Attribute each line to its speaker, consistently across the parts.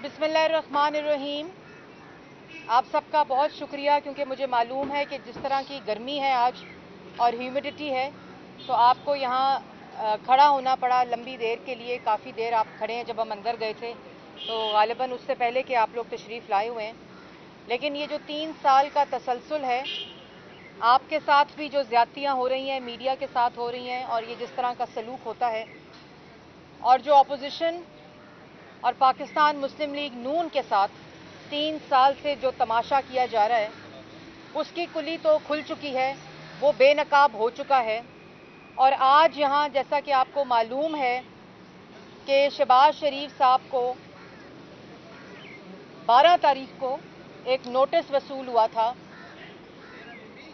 Speaker 1: बिस्मिल्लाहिर्रहमानिर्रहीम। आप सबका बहुत शुक्रिया, क्योंकि मुझे मालूम है कि जिस तरह की गर्मी है आज और ह्यूमिडिटी है, तो आपको यहाँ खड़ा होना पड़ा लंबी देर के लिए। काफ़ी देर आप खड़े हैं। जब हम अंदर गए थे तो गालिबन उससे पहले कि आप लोग तशरीफ़ लाए हुए हैं। लेकिन ये जो 3 साल का तसलसल है, आपके साथ भी जो ज़्यादतियाँ हो रही हैं, मीडिया के साथ हो रही हैं, और ये जिस तरह का सलूक होता है, और जो अपोजिशन और पाकिस्तान मुस्लिम लीग नून के साथ 3 साल से जो तमाशा किया जा रहा है, उसकी कुली तो खुल चुकी है, वो बेनकाब हो चुका है। और आज यहाँ जैसा कि आपको मालूम है कि शहबाज शरीफ साहब को 12 तारीख को एक नोटिस वसूल हुआ था,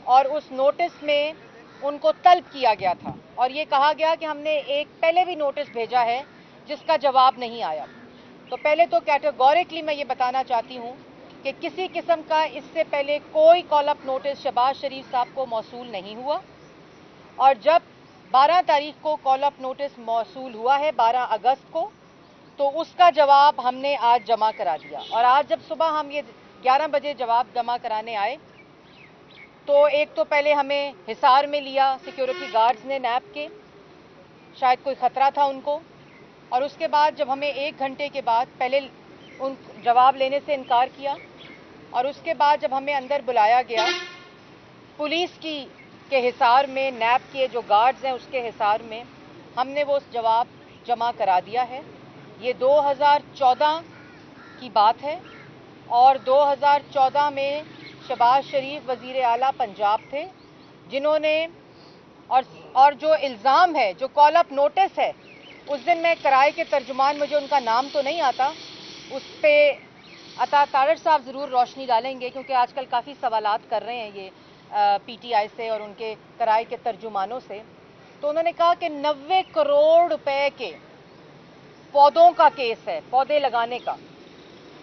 Speaker 1: और उस नोटिस में उनको तलब किया गया था, और ये कहा गया कि हमने एक पहले भी नोटिस भेजा है जिसका जवाब नहीं आया। तो पहले तो कैटेगोरिकली मैं ये बताना चाहती हूँ कि किसी किस्म का इससे पहले कोई कॉल अप नोटिस शहबाज शरीफ साहब को मौसूल नहीं हुआ, और जब 12 तारीख को कॉल अप नोटिस मौसूल हुआ है 12 अगस्त को, तो उसका जवाब हमने आज जमा करा दिया। और आज जब सुबह हम ये 11 बजे जवाब जमा कराने आए, तो एक तो पहले हमें हिसार में लिया सिक्योरिटी गार्ड्स ने, नैब के, शायद कोई ख़तरा था उनको। और उसके बाद जब हमें 1 घंटे के बाद पहले उन जवाब लेने से इनकार किया, और उसके बाद जब हमें अंदर बुलाया गया पुलिस के हिसार में, नैब के जो गार्ड्स हैं उसके हिसार में, हमने वो जवाब जमा करा दिया है। ये 2014 की बात है, और 2014 में शहबाज शरीफ वज़ीर आला पंजाब थे, जिन्होंने और जो इल्ज़ाम है, जो कॉल अप नोटिस है, उस दिन मैं कराए के तर्जुमान, मुझे उनका नाम तो नहीं आता, उस पर अता तारड़ साहब ज़रूर रोशनी डालेंगे, क्योंकि आजकल काफ़ी सवालात कर रहे हैं ये पीटीआई से और उनके कराए के तर्जुमानों से। तो उन्होंने कहा कि 90 करोड़ रुपए के पौधों का केस है, पौधे लगाने का।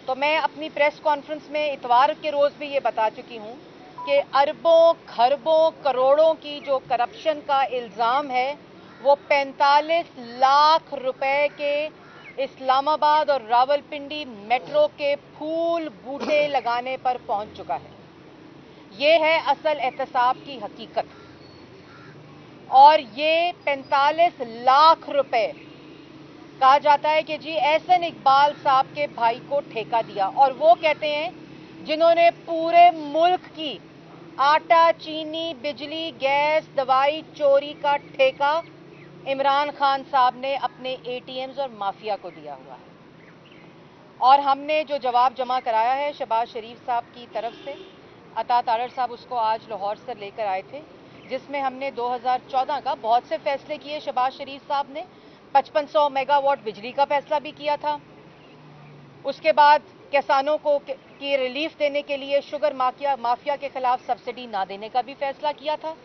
Speaker 1: तो मैं अपनी प्रेस कॉन्फ्रेंस में इतवार के रोज़ भी ये बता चुकी हूँ कि अरबों खरबों करोड़ों की जो करप्शन का इल्ज़ाम है, वो 45 लाख रुपए के इस्लामाबाद और रावलपिंडी मेट्रो के फूल बूटे लगाने पर पहुंच चुका है। ये है असल एहतसाब की हकीकत। और ये 45 लाख रुपए कहा जाता है कि जी एहसन इकबाल साहब के भाई को ठेका दिया, और वो कहते हैं जिन्होंने पूरे मुल्क की आटा, चीनी, बिजली, गैस, दवाई चोरी का ठेका इमरान खान साहब ने अपने एटीएम्स और माफिया को दिया हुआ है। और हमने जो जवाब जमा कराया है शहबाज शरीफ साहब की तरफ से, अता तारड़ साहब उसको आज लाहौर से लेकर आए थे, जिसमें हमने 2014 का बहुत से फैसले किए। शहबाज शरीफ साहब ने 5500 मेगावाट बिजली का फैसला भी किया था। उसके बाद किसानों को की रिलीफ देने के लिए शुगर माफिया के खिलाफ सब्सिडी ना देने का भी फैसला किया था।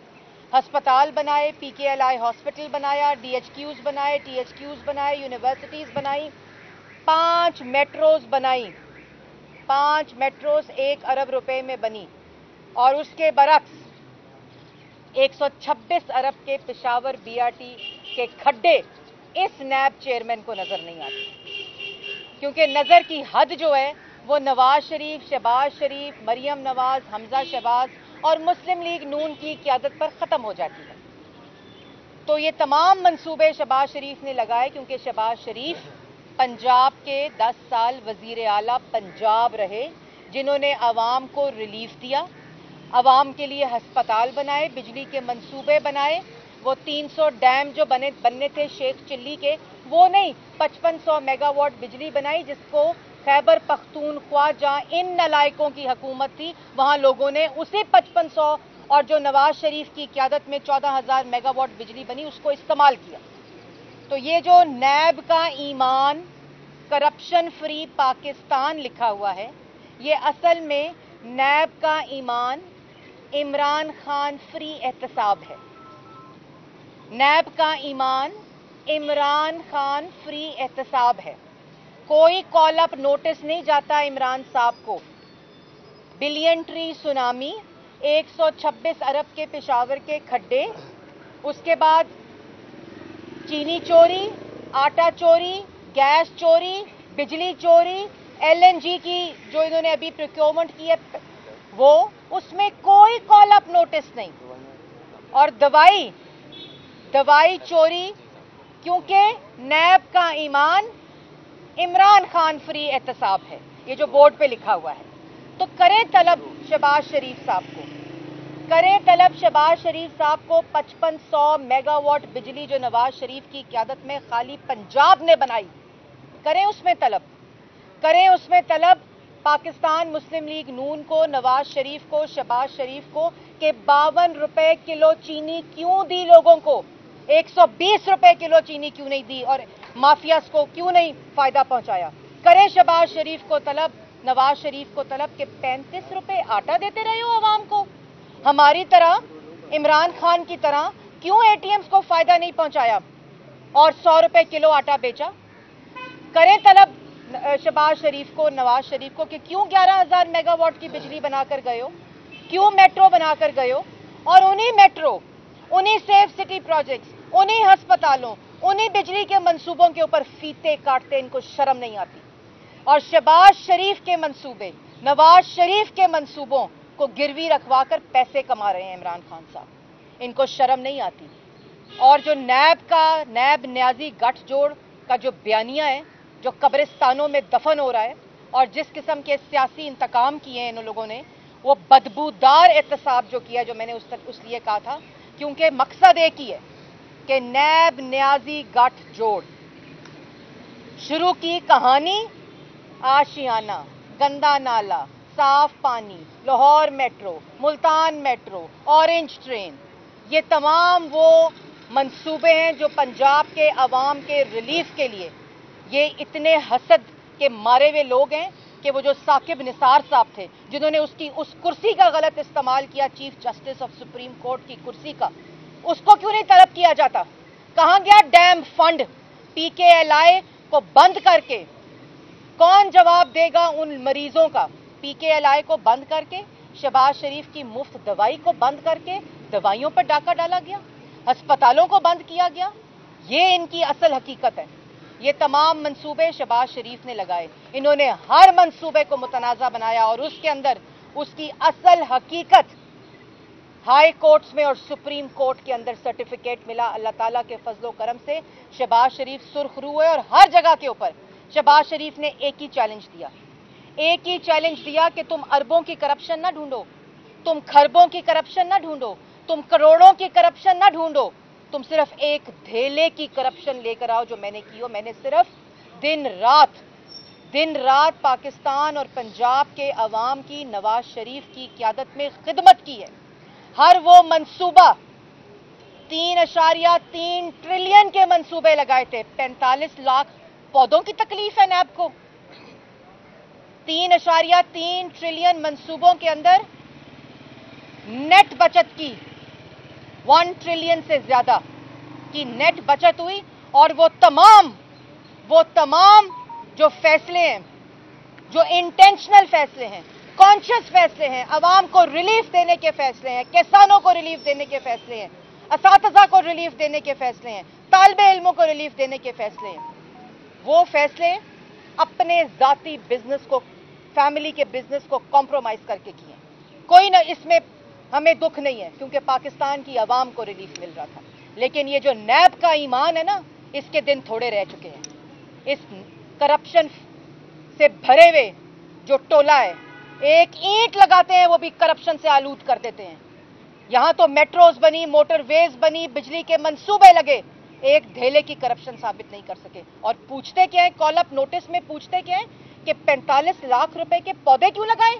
Speaker 1: अस्पताल बनाए, पीकेएलआई हॉस्पिटल बनाया, डीएचक्यूज बनाए, टीएचक्यूज बनाए, यूनिवर्सिटीज़ बनाई, 5 मेट्रोज बनाई, 5 मेट्रोज 1 अरब रुपए में बनी। और उसके बरक्स 126 अरब के पेशावर बीआरटी के खड्डे इस नैब चेयरमैन को नजर नहीं आते, क्योंकि नजर की हद जो है वो नवाज शरीफ, शहबाज शरीफ, मरियम नवाज, हमजा शहबाज और मुस्लिम लीग नून की क़यादत पर ख़त्म हो जाती है। तो ये तमाम मंसूबे शहबाज शरीफ ने लगाए, क्योंकि शहबाज शरीफ पंजाब के 10 साल वज़ीर आला पंजाब रहे, जिन्होंने आवाम को रिलीफ दिया, आवाम के लिए हस्पताल बनाए, बिजली के मंसूबे बनाए। वो 300 डैम जो बनने थे शेख चिल्ली के, वो नहीं, 5500 मेगावाट बिजली बनाई, जिसको खैबर पख्तूनख्वा, जहाँ इन नलायकों की हुकूमत थी, वहाँ लोगों ने उसी 5500 और जो नवाज शरीफ की क़यादत में 14,000 मेगावाट बिजली बनी, उसको इस्तेमाल किया। तो ये जो नैब का ईमान, करप्शन फ्री पाकिस्तान लिखा हुआ है, ये असल में नैब का ईमान इमरान खान फ्री एहतसाब है। नैब का ईमान इमरान खान फ्री एहतसाब है। कोई कॉल अप नोटिस नहीं जाता इमरान साहब को। बिलियन ट्री सुनामी, 126 अरब के पेशावर के खड्डे, उसके बाद चीनी चोरी, आटा चोरी, गैस चोरी, बिजली चोरी, LNG की जो इन्होंने अभी प्रोक्योरमेंट की है वो, उसमें कोई कॉल अप नोटिस नहीं। और दवाई चोरी, क्योंकि नैब का ईमान इमरान खान फ्री एहतसाब है, ये जो बोर्ड पे लिखा हुआ है। तो करें तलब शहबाज शरीफ साहब को, करें तलब शहबाज शरीफ साहब को 5500 मेगावाट बिजली जो नवाज शरीफ की क़यादत में खाली पंजाब ने बनाई, करें उसमें तलब, करें उसमें तलब पाकिस्तान मुस्लिम लीग नून को, नवाज शरीफ को, शहबाज शरीफ को कि 52 रुपए किलो चीनी क्यों दी लोगों को, 120 रुपए किलो चीनी क्यों नहीं दी और माफियास को क्यों नहीं फायदा पहुंचाया। करें शहबाज शरीफ को तलब, नवाज शरीफ को तलब कि 35 रुपए आटा देते रहे हो आवाम को, हमारी तरह, इमरान खान की तरह क्यों एटीएम्स को फायदा नहीं पहुंचाया और 100 रुपए किलो आटा बेचा। करें तलब शहबाज शरीफ को, नवाज शरीफ को कि क्यों 11,000 मेगावाट की बिजली बनाकर गए हो, क्यों मेट्रो बनाकर गए हो, और उन्हीं मेट्रो, उन्हीं सेफ सिटी प्रोजेक्ट्स, उन्हीं अस्पतालों, उन्हीं बिजली के मंसूबों के ऊपर फीते काटते इनको शर्म नहीं आती। और शहबाज शरीफ के मंसूबे, नवाज शरीफ के मंसूबों को गिरवी रखवाकर पैसे कमा रहे हैं इमरान खान साहब, इनको शर्म नहीं आती। और जो नैब न्याजी गठजोड़ का जो बयानिया है, जो कब्रिस्तानों में दफन हो रहा है, और जिस किस्म के सियासी इंतकाम किए हैं इन लोगों ने, वो बदबूदार एहतसाब जो किया, जो मैंने उस लिए कहा था, क्योंकि मकसद एक ही है कि नैब न्याजी गठजोड़ शुरू की कहानी, आशियाना, गंदा नाला, साफ पानी, Lahore metro, Multan metro, orange train, ये तमाम वो मंसूबे हैं जो पंजाब के अवाम के रिलीफ के लिए, ये इतने हसद के मारे हुए लोग हैं कि वो जो साकिब निसार साहब थे, जिन्होंने उस कुर्सी का गलत इस्तेमाल किया, chief justice of supreme court की कुर्सी का, उसको क्यों नहीं तलब किया जाता। कहां गया डैम फंड, PKLI को बंद करके कौन जवाब देगा उन मरीजों का। PKLI को बंद करके, शहबाज शरीफ की मुफ्त दवाई को बंद करके दवाइयों पर डाका डाला गया, अस्पतालों को बंद किया गया। ये इनकी असल हकीकत है। ये तमाम मंसूबे शहबाज शरीफ ने लगाए, इन्होंने हर मंसूबे को मुतनाज़ा बनाया और उसके अंदर उसकी असल हकीकत हाई कोर्ट्स में और सुप्रीम कोर्ट के अंदर सर्टिफिकेट मिला। अल्लाह ताला के फजलो करम से शहबाज शरीफ सुर्खरू हुए और हर जगह के ऊपर शहबाज शरीफ ने एक ही चैलेंज दिया कि तुम अरबों की करप्शन ना ढूंढो, तुम खरबों की करप्शन ना ढूंढो, तुम करोड़ों की करप्शन ना ढूंढो, तुम सिर्फ एक धेले की करप्शन लेकर आओ जो मैंने की हो। मैंने सिर्फ दिन रात पाकिस्तान और पंजाब के अवाम की नवाज शरीफ की क़यादत में खिदमत की है। हर वो मंसूबा 3.3 ट्रिलियन के मंसूबे लगाए थे। 45 लाख पौधों की तकलीफ है नैब को। 3.3 ट्रिलियन मंसूबों के अंदर नेट बचत की 1 ट्रिलियन से ज्यादा की नेट बचत हुई। और वो तमाम जो फैसले हैं, जो इंटेंशनल फैसले हैं, कॉन्शियस फैसले हैं, अवाम को रिलीफ देने के फैसले हैं, किसानों को रिलीफ देने के फैसले हैं, असातिज़ा को रिलीफ देने के फैसले हैं, तालिबे इल्मों को रिलीफ देने के फैसले हैं, वो फैसले अपने जाती बिजनेस को, फैमिली के बिजनेस को कॉम्प्रोमाइज करके किए। कोई ना, इसमें हमें दुख नहीं है क्योंकि पाकिस्तान की आवाम को रिलीफ मिल रहा था। लेकिन ये जो नैब का ईमान है ना, इसके दिन थोड़े रह चुके हैं। इस करप्शन से भरे हुए जो टोला है, एक ईंट लगाते हैं वो भी करप्शन से आलूद कर देते हैं। यहां तो मेट्रोज बनी, मोटरवेज बनी, बिजली के मंसूबे लगे, एक धेले की करप्शन साबित नहीं कर सके। और पूछते क्या है, कॉल अप नोटिस में पूछते क्या है कि 45 लाख रुपए के पौधे क्यों लगाए।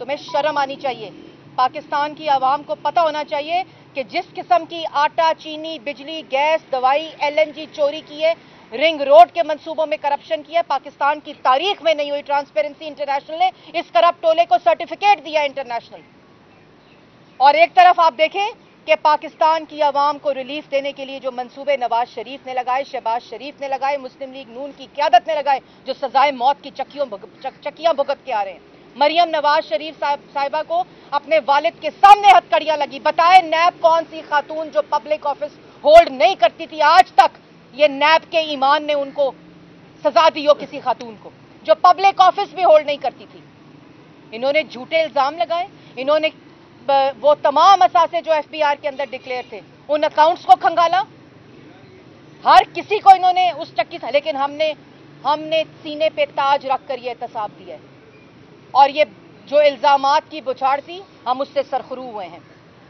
Speaker 1: तुम्हें शर्म आनी चाहिए। पाकिस्तान की आवाम को पता होना चाहिए कि जिस किस्म की आटा, चीनी, बिजली, गैस, दवाई, LNG चोरी की है, रिंग रोड के मंसूबों में करप्शन किया, पाकिस्तान की तारीख में नहीं हुई। ट्रांसपेरेंसी इंटरनेशनल ने इस करप्ट टोले को सर्टिफिकेट दिया इंटरनेशनल। और एक तरफ आप देखें कि पाकिस्तान की आवाम को रिलीफ देने के लिए जो मंसूबे नवाज शरीफ ने लगाए, शहबाज शरीफ ने लगाए, मुस्लिम लीग नून की क़यादत ने लगाए, जो सजाए मौत की चक्कियां भुगत के आ रहे हैं। मरियम नवाज शरीफ साहिबा को अपने वालिद के सामने हथकड़ियां लगी। बताए नैब कौन सी खातून जो पब्लिक ऑफिस होल्ड नहीं करती थी, आज तक ये नैब के ईमान ने उनको सजा दी हो किसी खातून को। जो पब्लिक ऑफिस भी होल्ड नहीं करती थी। इन्होंने झूठे इल्जाम लगाए, इन्होंने वो तमाम असासे जो एफबीआर के अंदर डिक्लेयर थे उन अकाउंट्स को खंगाला, हर किसी को इन्होंने उस चक्की से, लेकिन हमने सीने पे ताज रखकर ये एहतसाब दिया है। और ये जो इल्जामात की बुछाड़ थी, हम उससे सरखरू हुए हैं,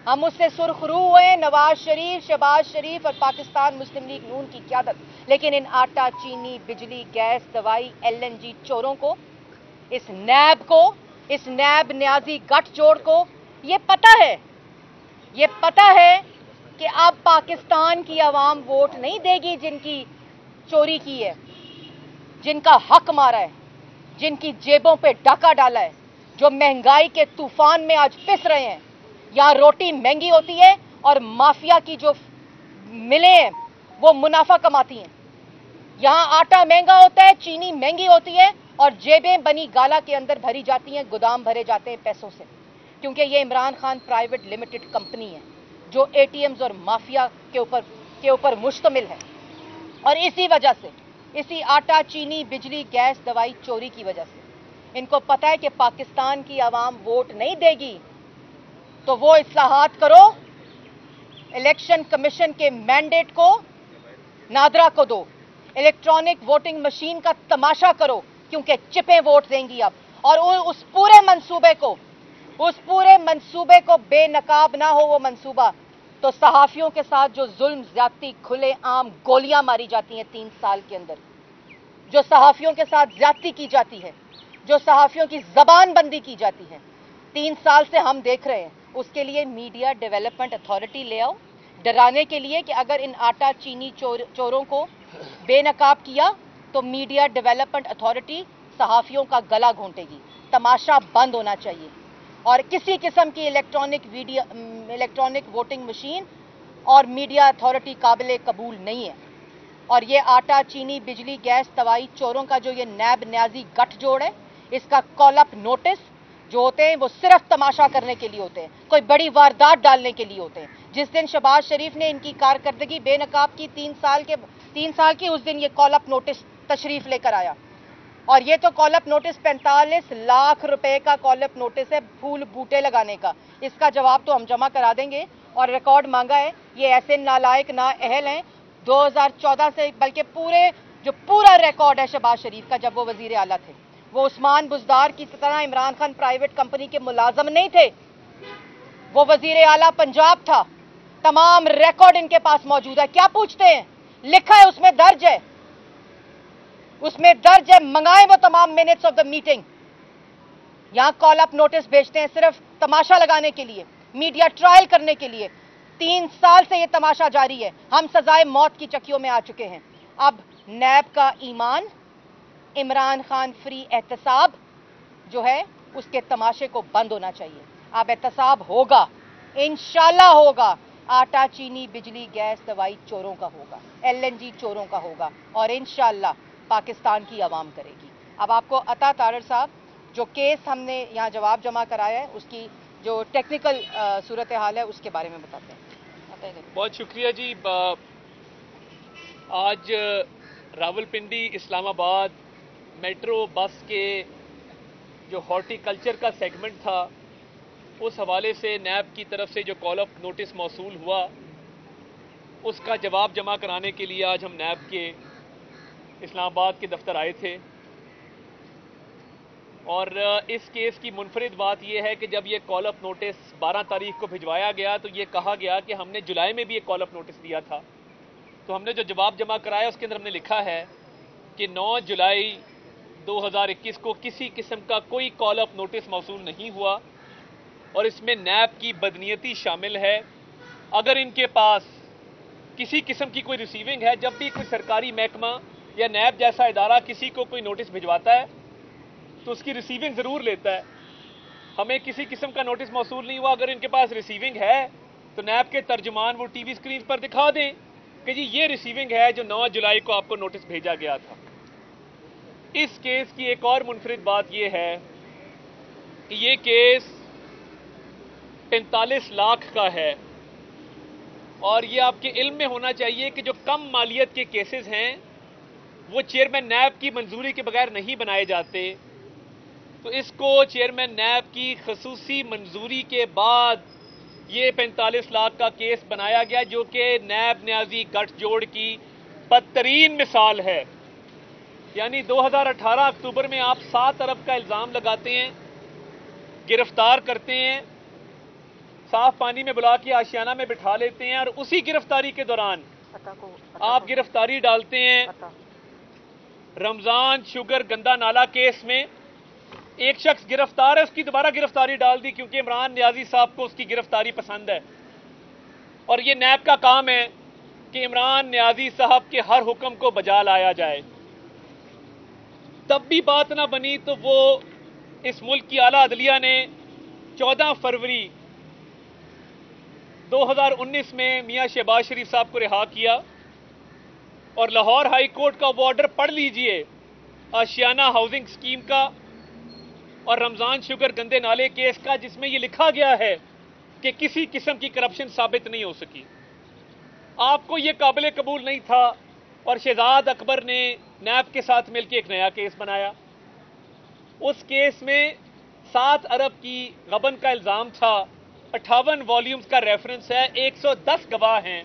Speaker 1: हम उससे सुरखरू हुए हैं, नवाज शरीफ, शहबाज शरीफ और पाकिस्तान मुस्लिम लीग नून की क़यादत। लेकिन इन आटा, चीनी, बिजली, गैस, दवाई, LNG चोरों को, इस नैब को, इस नैब न्याजी गठजोड़ को ये पता है कि अब पाकिस्तान की आवाम वोट नहीं देगी जिनकी चोरी की है, जिनका हक मारा है, जिनकी जेबों पे डाका डाला है, जो महंगाई के तूफान में आज पिस रहे हैं। यहां रोटी महंगी होती है और माफिया की जो मिलें हैं वो मुनाफा कमाती हैं। यहां आटा महंगा होता है, चीनी महंगी होती है और जेबें बनी गाला के अंदर भरी जाती हैं, गोदाम भरे जाते हैं पैसों से, क्योंकि ये Imran Khan private limited company है जो ATMs और माफिया के ऊपर मुश्तमिल है। और इसी वजह से, इसी आटा, चीनी, बिजली, गैस, दवाई चोरी की वजह से इनको पता है कि पाकिस्तान की आवाम वोट नहीं देगी, तो वो इस्लाहात करो, इलेक्शन कमीशन के मैंडेट को नादरा को दो, इलेक्ट्रॉनिक वोटिंग मशीन का तमाशा करो, क्योंकि चिपें वोट देंगी अब। और उस पूरे मंसूबे को बेनकाब ना हो वो मंसूबा, तो सहाफियों के साथ जो जुल्म ज्यादती खुले आम गोलियां मारी जाती हैं 3 साल के अंदर, जो सहाफियों के साथ ज्यादती की जाती है, जो सहाफियों की जबान बंदी की जाती है, 3 साल से हम देख रहे हैं। उसके लिए मीडिया डेवलपमेंट अथॉरिटी ले आओ, डराने के लिए कि अगर इन आटा, चीनी चोरों को बेनकाब किया तो मीडिया डेवलपमेंट अथॉरिटी सहाफियों का गला घोंटेगी। तमाशा बंद होना चाहिए और किसी किस्म की इलेक्ट्रॉनिक वोटिंग मशीन और मीडिया अथॉरिटी काबिल कबूल नहीं है। और ये आटा, चीनी, बिजली, गैस, दवाई चोरों का जो ये नैब न्याजी गठजोड़ है, इसका कॉल अप नोटिस जो होते हैं वो सिर्फ तमाशा करने के लिए होते हैं, कोई बड़ी वारदात डालने के लिए होते हैं। जिस दिन शहबाज शरीफ ने इनकी कारकर्दगी बेनकाब की 3 साल की, उस दिन ये कॉल अप नोटिस तशरीफ लेकर आया। और ये तो कॉल अप नोटिस 45 लाख रुपए का कॉल अप नोटिस है फूल बूटे लगाने का। इसका जवाब तो हम जमा करा देंगे और रिकॉर्ड मांगा है। ये ऐसे नालायक ना अहल हैं 2014 से, बल्कि पूरा रिकॉर्ड है शहबाज शरीफ का, जब वो वजीर आला थे, वो उस्मान बुज़दार की तरह इमरान खान प्राइवेट कंपनी के मुलाजम नहीं थे, वो वजीर आला पंजाब था। तमाम रिकॉर्ड इनके पास मौजूद है। क्या पूछते हैं? लिखा है, उसमें दर्ज है, मंगाएं वो तमाम मिनट्स ऑफ द मीटिंग। यहां कॉल अप नोटिस भेजते हैं सिर्फ तमाशा लगाने के लिए, मीडिया ट्रायल करने के लिए। 3 साल से ये तमाशा जारी है। हम सजाए मौत की चक्कियों में आ चुके हैं। अब नैब का ईमान, इमरान खान फ्री एहतसाब जो है, उसके तमाशे को बंद होना चाहिए। अब एहतसाब होगा, इंशाल्लाह होगा। आटा, चीनी, बिजली, गैस, दवाई चोरों का होगा, LNG चोरों का होगा और इंशाल्लाह पाकिस्तान की आवाम करेगी। अब आपको अता तारड़ साहब जो केस हमने यहाँ जवाब जमा कराया है, उसकी जो टेक्निकल सूरत हाल है उसके बारे में बताते हैं।
Speaker 2: बहुत शुक्रिया जी। आज रावलपिंडी इस्लामाबाद मेट्रो बस के जो हॉर्टिकल्चर का सेगमेंट था, उस हवाले से नैब की तरफ से जो कॉल अप नोटिस मौसूल हुआ, उसका जवाब जमा कराने के लिए आज हम नैब के इस्लामाबाद के दफ्तर आए थे। और इस केस की मुनफरिद बात यह है कि जब ये कॉल अप नोटिस 12 तारीख को भिजवाया गया तो ये कहा गया कि हमने जुलाई में भी एक कॉल अप नोटिस दिया था। तो हमने जो जवाब जमा कराया उसके अंदर हमने लिखा है कि 9 जुलाई 2021 को किसी किस्म का कोई कॉल अप नोटिस मौसूल नहीं हुआ और इसमें नैब की बदनीयती शामिल है। अगर इनके पास किसी किस्म की कोई रिसीविंग है, जब भी कोई सरकारी महकमा या नैब जैसा इदारा किसी को कोई नोटिस भिजवाता है तो उसकी रिसीविंग ज़रूर लेता है। हमें किसी किस्म का नोटिस मौसूल नहीं हुआ। अगर इनके पास रिसीविंग है तो नैब के तर्जुमान वो टीवी स्क्रीन पर दिखा दें कि जी ये रिसीविंग है जो 9 जुलाई को आपको नोटिस भेजा गया था। इस केस की एक और मुनफरिद बात यह है कि ये केस 45 लाख का है और ये आपके इल्म में होना चाहिए कि जो कम मालियत के केसेस हैं وہ چیئرمین نیب کی منظوری کے بغیر نہیں بنائے جاتے، تو اس کو چیئرمین نیب کی خصوصی منظوری کے بعد یہ 45 لاکھ کا کیس بنایا گیا، جو کہ نیب نیازی گٹھ جوڑ کی بدترین مثال ہے۔ یعنی 2018 اکتوبر میں آپ 7 ارب کا الزام لگاتے ہیں، گرفتار کرتے ہیں، صاف پانی میں بلا کے آشیانہ میں بٹھا لیتے ہیں، اور اسی گرفتاری کے دوران آپ گرفتاری ڈالتے ہیں رمضان شوگر گندا نالا کیس میں۔ ایک شخص گرفتار ہے، اس کی دوبارہ گرفتاری ڈال دی کیونکہ عمران نیازی صاحب کو اس کی گرفتاری پسند ہے، اور یہ نیب کا کام ہے کہ عمران نیازی صاحب کے ہر حکم کو بجا لایا جائے۔ تب بھی بات نہ بنی تو وہ اس ملک کی اعلیٰ عدلیہ نے 14 فروری 2019 میں میاں شہباز شریف صاحب کو رہا کیا، اور لاہور ہائی کورٹ کا وہ آرڈر پڑھ لیجئے آشیانہ ہاؤسنگ اسکیم کا اور رمضان شوگر گندے نالے کیس کا، جس میں یہ لکھا گیا ہے کہ کسی قسم کی کرپشن ثابت نہیں ہو سکی۔ آپ کو یہ قابل قبول نہیں تھا، اور شہزاد اکبر نے نیب کے ساتھ مل کے ایک نیا کیس بنایا۔ اس کیس میں 7 ارب کی غبن کا الزام تھا، 58 والیومز کا ریفرنس ہے، 110 گواہ ہیں۔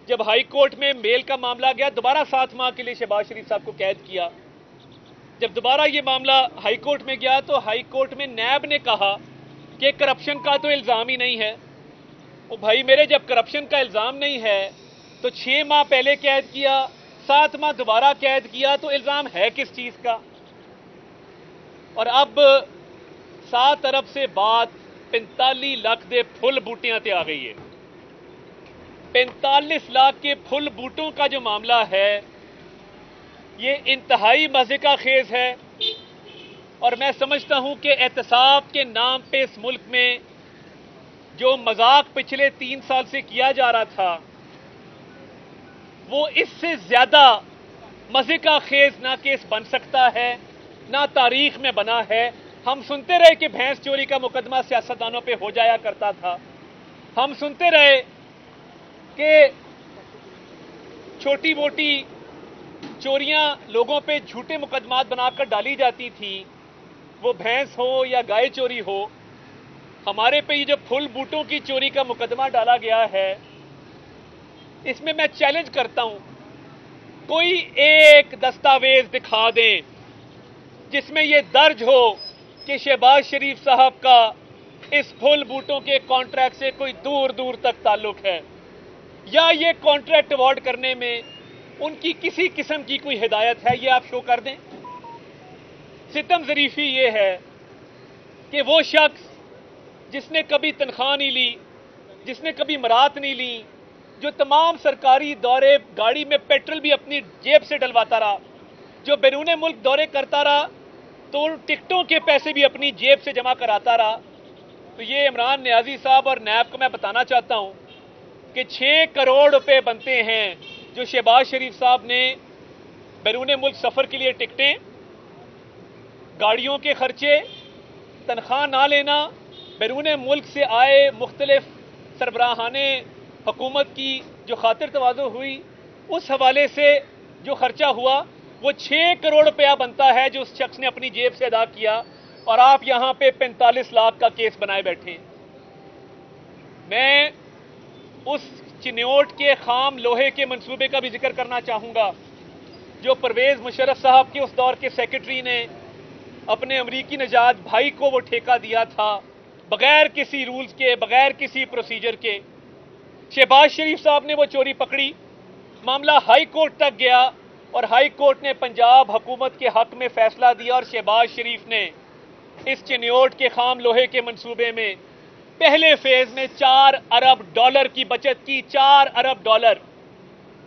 Speaker 2: جب ہائی کورٹ میں میل کا معاملہ گیا، دوبارہ 7 ماہ کے لیے شہباز شریف صاحب کو قید کیا۔ جب دوبارہ یہ معاملہ ہائی کورٹ میں گیا تو ہائی کورٹ میں نیب نے کہا کہ کرپشن کا تو الزام ہی نہیں ہے۔ او بھائی میرے، جب کرپشن کا الزام نہیں ہے تو 6 ماہ پہلے قید کیا، 7 ماہ دوبارہ قید کیا، تو الزام ہے کس چیز کا؟ اور اب 7 ارب سے بعد 45 لاکھ دے پھل بوٹیاں تے آ گئی ہے۔ 45 لاکھ کے پھل بوٹوں کا جو معاملہ ہے یہ انتہائی مزے کا خیز ہے، اور میں سمجھتا ہوں کہ احتساب کے نام پہ اس ملک میں جو مذاق پچھلے 3 سال سے کیا جا رہا تھا وہ اس سے زیادہ مزے کا خیز نہ کیس بن سکتا ہے، نہ تاریخ میں بنا ہے۔ ہم سنتے رہے کہ بھینس چوری کا مقدمہ سیاستدانوں پہ ہو جایا کرتا تھا، ہم سنتے رہے کہ چھوٹی موٹی چوریاں لوگوں پہ جھوٹے مقدمات بنا کر ڈالی جاتی تھی، وہ بھینس ہو یا گائے چوری ہو۔ ہمارے پہ یہ جو پھل بوٹوں کی چوری کا مقدمہ ڈالا گیا ہے، اس میں چیلنج کرتا ہوں، کوئی ایک دستاویز دکھا دیں جس میں یہ درج ہو کہ شہباز شریف صاحب کا اس پھل بوٹوں کے کانٹریکٹ سے کوئی دور دور تک تعلق ہے، یا یہ کانٹریکٹ ایوارڈ کرنے میں ان کی کسی قسم کی کوئی ہدایت ہے، یہ آپ شو کر دیں۔ ستم ظریفی یہ ہے کہ وہ شخص جس نے کبھی تنخواہ نہیں لی، جس نے کبھی مرات نہیں لی، جو تمام سرکاری دورے گاڑی میں پیٹرول بھی اپنی جیب سے ڈلواتا رہا، جو بیرون ملک دورے کرتا رہا تو ٹکٹوں کے پیسے بھی اپنی جیب سے جمع کراتا رہا، تو یہ عمران نیازی صاحب اور نیب کو میں بتانا چاہتا ہوں کہ 6 کروڑ روپے بنتے ہیں جو شہباز شریف صاحب نے بیرون ملک سفر کے لیے ٹکٹیں، گاڑیوں کے خرچے، تنخواہ نہ لینا، بیرون ملک سے آئے مختلف سربراہان حکومت کی جو خاطر تواضع ہوئی، اس حوالے سے جو خرچہ ہوا وہ 6 کروڑ روپیہ بنتا ہے جو اس شخص نے اپنی جیب سے ادا کیا، اور آپ یہاں پہ 45 لاکھ کا کیس بنائے بیٹھے۔ میں اس چنیوٹ کے خام لوہے کے منصوبے کا بھی ذکر کرنا چاہوں گا جو پرویز مشرف صاحب کے اس دور کے سیکرٹری نے اپنے امریکی نژاد بھائی کو وہ ٹھیکہ دیا تھا، بغیر کسی رولز کے، بغیر کسی پروسیجر کے۔ شہباز شریف صاحب نے وہ چوری پکڑی، معاملہ ہائی کورٹ تک گیا، اور ہائی کورٹ نے پنجاب حکومت کے حق میں فیصلہ دیا، اور شہباز شریف نے اس چنیوٹ کے خام لوہے کے منصوبے میں پہلے فیز میں 4 ارب ڈالر کی بچت کی۔ 4 ارب ڈالر،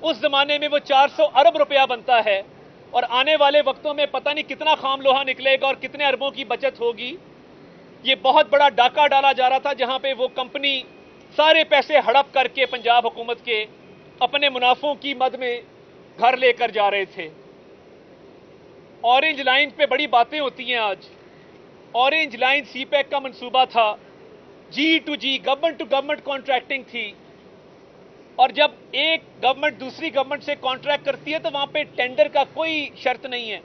Speaker 2: اس زمانے میں وہ 400 ارب روپیہ بنتا ہے، اور آنے والے وقتوں میں پتہ نہیں کتنا خام لوہا نکلے گا اور کتنے اربوں کی بچت ہوگی۔ یہ بہت بڑا ڈاکہ ڈالا جا رہا تھا جہاں پہ وہ کمپنی سارے پیسے ہڑپ کر کے پنجاب حکومت کے اپنے منافعوں کی مد میں گھر لے کر جا رہے تھے۔ اورنج لائن پہ بڑی باتیں ہوتی ہیں آج۔ اورنج لائن سی پیک کا منصوبہ تھا، G to G، government to government contracting تھی۔ اور جب ایک گورنمنٹ دوسری گورنمنٹ سے کانٹریکٹ کرتی ہے تو وہاں پہ ٹینڈر کا کوئی شرط نہیں ہے,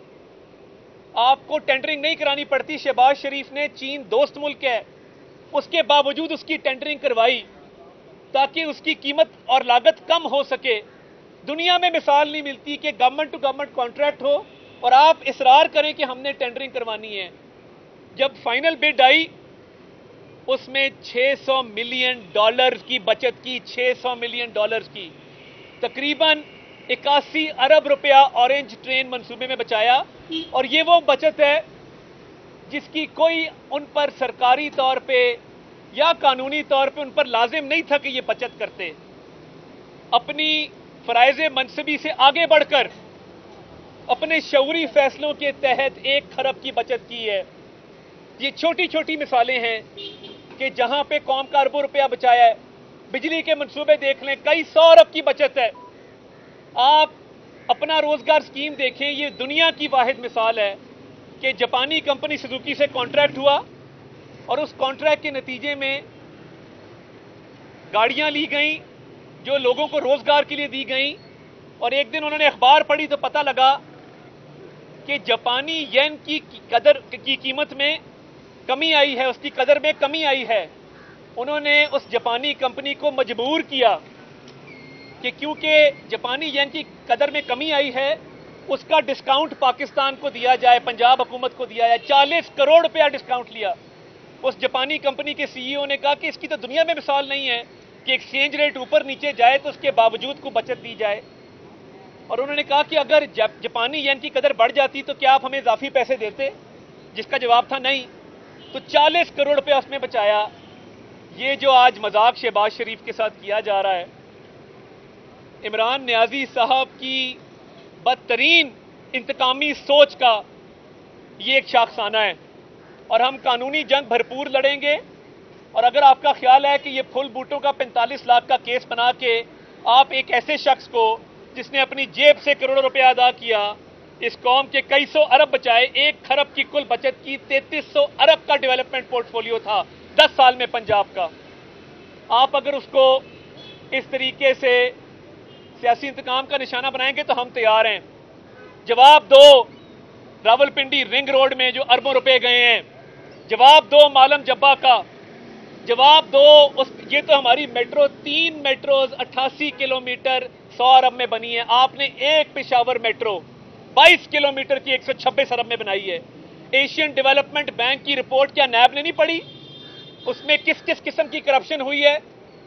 Speaker 2: آپ کو ٹینڈرنگ نہیں کرانی پڑتی. شہباز شریف نے, چین دوست ملک ہے, اس کے باوجود اس کی ٹینڈرنگ کروائی تاکہ اس کی قیمت اور لاگت کم ہو سکے. دنیا میں مثال نہیں ملتی کہ گورنمنٹ ٹو گورنمنٹ کانٹریکٹ ہو اور آپ اصرار کریں کہ ہم نے ٹینڈرنگ کروانی ہے. جب فائنل بڈ آئی اس میں $600 ملین کی بچت کی, $600 ملین کی, تقریباً 81 ارب روپیہ اورنج ٹرین منصوبے میں بچایا. اور یہ وہ بچت ہے جس کی کوئی ان پر سرکاری طور پہ یا قانونی طور پہ ان پر لازم نہیں تھا کہ یہ بچت کرتے. اپنی فرائض منصبی سے آگے بڑھ کر اپنے شعوری فیصلوں کے تحت 1 کھرب کی بچت کی ہے. یہ چھوٹی چھوٹی مثالیں ہیں کہ جہاں پہ قوم کا اربوں روپیہ بچایا ہے. بجلی کے منصوبے دیکھ لیں, کئی 100 ارب کی بچت ہے. آپ اپنا روزگار سکیم دیکھیں, یہ دنیا کی واحد مثال ہے کہ جاپانی کمپنی سزوکی سے کانٹریکٹ ہوا اور اس کانٹریکٹ کے نتیجے میں گاڑیاں لی گئیں جو لوگوں کو روزگار کے لیے دی گئیں. اور ایک دن انہوں نے اخبار پڑھی تو پتہ لگا کہ جاپانی ین کی قدر کی قیمت میں کمی آئی ہے, اس کی قدر میں کمی آئی ہے. انہوں نے اس جاپانی کمپنی کو مجبور کیا کہ کیونکہ جاپانی ین کی قدر میں کمی آئی ہے اس کا ڈسکاؤنٹ پاکستان کو دیا جائے, پنجاب حکومت کو دیا جائے. 40 کروڑ روپیہ ڈسکاؤنٹ لیا. اس جاپانی کمپنی کے سی ای او نے کہا کہ اس کی تو دنیا میں مثال نہیں ہے کہ ایکسچینج ریٹ اوپر نیچے جائے تو اس کے باوجود کو بچت دی جائے. اور انہوں نے کہا کہ اگر جاپانی ین کی قدر بڑھ جاتی تو کیا آپ ہمیں اضافی پیسے دیتے, جس کا جواب تھا نہیں. تو 40 کروڑ روپے اس نے بچایا. یہ جو آج مذاق شہباز شریف کے ساتھ کیا جا رہا ہے, عمران نیازی صاحب کی بدترین انتقامی سوچ کا یہ ایک شاخسانہ ہے. اور ہم قانونی جنگ بھرپور لڑیں گے. اور اگر آپ کا خیال ہے کہ یہ پھول بوٹوں کا 45 لاکھ کا کیس بنا کے آپ ایک ایسے شخص کو جس نے اپنی جیب سے کروڑوں روپے ادا کیا, اس قوم کے کئی 100 ارب بچائے, 1 کھرب کی کل بچت کی, 3300 ارب کا ڈیولپمنٹ پورٹ فولیو تھا 10 سال میں پنجاب کا. آپ اگر اس کو اس طریقے سے سیاسی انتقام کا نشانہ بنائیں گے تو ہم تیار ہیں. جواب دو راولپنڈی رنگ روڈ میں جو اربوں روپے گئے ہیں, جواب دو مالم جبا کا, جواب دو یہ تو ہماری میٹرو 3 میٹروز 88 کلومیٹر 100 ارب میں بنی ہے. آپ نے ایک پشاور میٹرو 22 کلومیٹر کی 126 ارب میں بنائی ہے. ایشین ڈیولپمنٹ بینک کی رپورٹ کیا نیب نے نہیں پڑھی؟ اس میں کس کس قسم کی کرپشن ہوئی ہے,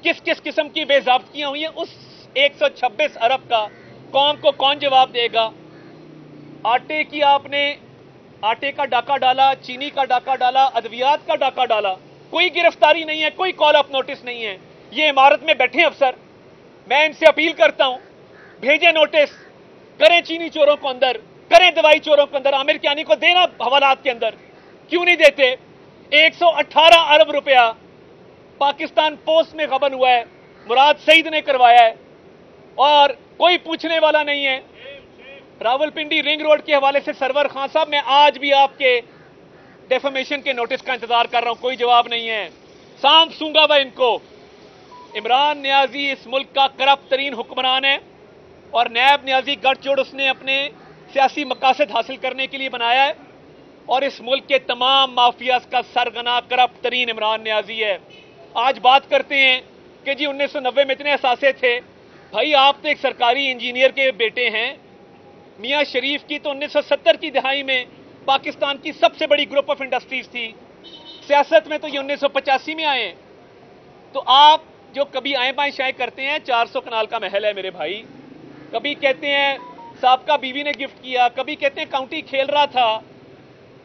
Speaker 2: کس کس قسم کی بے ضابطگیاں ہوئی ہیں. اس 126 ارب کا قوم کو کون جواب دے گا؟ آٹے کی آپ نے آٹے کا ڈاکہ ڈالا, چینی کا ڈاکہ ڈالا, ادویات کا ڈاکہ ڈالا, کوئی گرفتاری نہیں ہے, کوئی کال اپ نوٹس نہیں ہے. یہ عمارت میں بیٹھے افسر, میں ان سے اپیل کرتا ہوں بھیجیں نوٹس, کریں چینی چوروں کو اندر, کریں دوائی چوروں کو اندر, عامر کیانی کو دینا حوالات کے اندر, کیوں نہیں دیتے؟ 118 ارب روپیہ پاکستان پوسٹ میں غبن ہوا ہے, مراد سعید نے کروایا ہے اور کوئی پوچھنے والا نہیں ہے. راولپنڈی رنگ روڈ کے حوالے سے سرور خان صاحب, میں آج بھی آپ کے ڈیفامیشن کے نوٹس کا انتظار کر رہا ہوں, کوئی جواب نہیں ہے. سانپ سونگا با ان کو. عمران نیازی اس ملک کا کرپٹ ترین حکمران ہے اور نیب نیازی گٹھ جوڑ اس نے اپنے سیاسی مقاصد حاصل کرنے کے لیے بنایا ہے, اور اس ملک کے تمام مافیاز کا سرغنہ کرپٹ ترین عمران نیازی ہے. آج بات کرتے ہیں کہ جی 1990 میں اتنے اثاثے تھے. بھائی آپ تو ایک سرکاری انجینئر کے بیٹے ہیں. میاں شریف کی تو 1970 کی دہائی میں پاکستان کی سب سے بڑی گروپ آف انڈسٹریز تھی. سیاست میں تو یہ 1985 میں آئے ہیں. تو آپ جو کبھی آئیں بائیں شائیں کرتے ہیں, 400 کنال کا محل ہے میرے بھائی, کبھی کہتے ہیں سابقہ بیوی نے گفٹ کیا, کبھی کہتے ہیں کاؤنٹی کھیل رہا تھا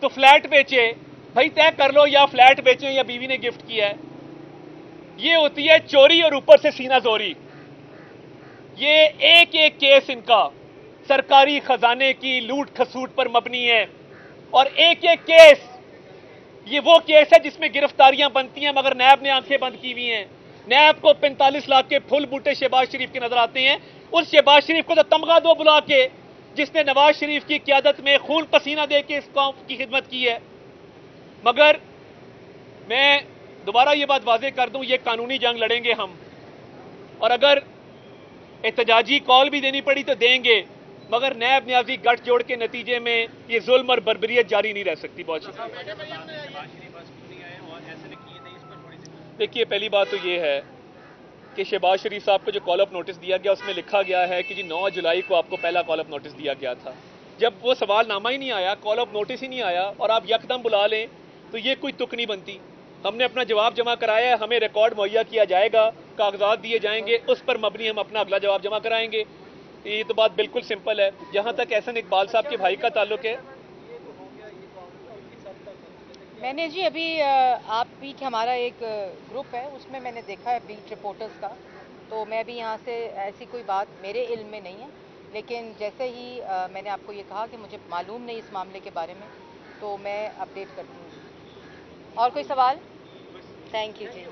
Speaker 2: تو فلیٹ بیچے. بھائی طے کر لو, یا فلیٹ بیچیں یا بیوی نے گفٹ کیا ہے. یہ ہوتی ہے چوری اور اوپر سے سینہ زوری. یہ ایک ایک کیس ان کا سرکاری خزانے کی لوٹ کھسوٹ پر مبنی ہے, اور ایک ایک کیس یہ وہ کیس ہے جس میں گرفتاریاں بنتی ہیں مگر نیب نے آنکھیں بند کی ہوئی ہیں. نیب کو 45 لاکھ کے پھول بوٹے شہباز شریف کے نظر آتے ہیں. اس شہباز شریف کو تو تمغہ دو بلا کے جس نے نواز شریف کی قیادت میں خون پسینہ دے کے اس قوم کی خدمت کی ہے. مگر میں دوبارہ یہ بات واضح کر دوں, یہ قانونی جنگ لڑیں گے ہم, اور اگر एहतजाजी कॉल भी देनी पड़ी तो देंगे, मगर नैब न्याजी गठ जोड़ के नतीजे में ये जुल्म और बर्बरियत जारी नहीं रह सकती। बहुत शुक्रिया। देखिए, पहली बात तो ये है कि शहबाज शरीफ साहब को जो कॉल अप नोटिस दिया गया उसमें लिखा गया है कि जी 9 जुलाई को आपको पहला कॉल अप नोटिस दिया गया था। जब वो सवाल नामा ही नहीं आया, कॉल अप नोटिस ही नहीं आया और आप यकदम बुला लें तो ये कोई तुक नहीं बनती। हमने अपना जवाब जमा कराया है, हमें रिकॉर्ड मुहैया किया जाएगा, कागजात दिए जाएंगे, उस पर मबनी हम अपना अगला जवाब जमा कराएंगे। ये तो बात बिल्कुल सिंपल है। जहां तक एहसन इकबाल साहब के भाई का ताल्लुक है,
Speaker 1: मैंने जी अभी आप बीट हमारा एक ग्रुप है, उसमें मैंने देखा है बीट रिपोर्टर्स का, तो मैं भी यहाँ से ऐसी कोई बात मेरे इल्म में नहीं है, लेकिन जैसे ही मैंने आपको ये कहा कि मुझे मालूम नहीं इस मामले के बारे में, तो मैं अपडेट करती हूँ। और कोई सवाल? Thank you ji.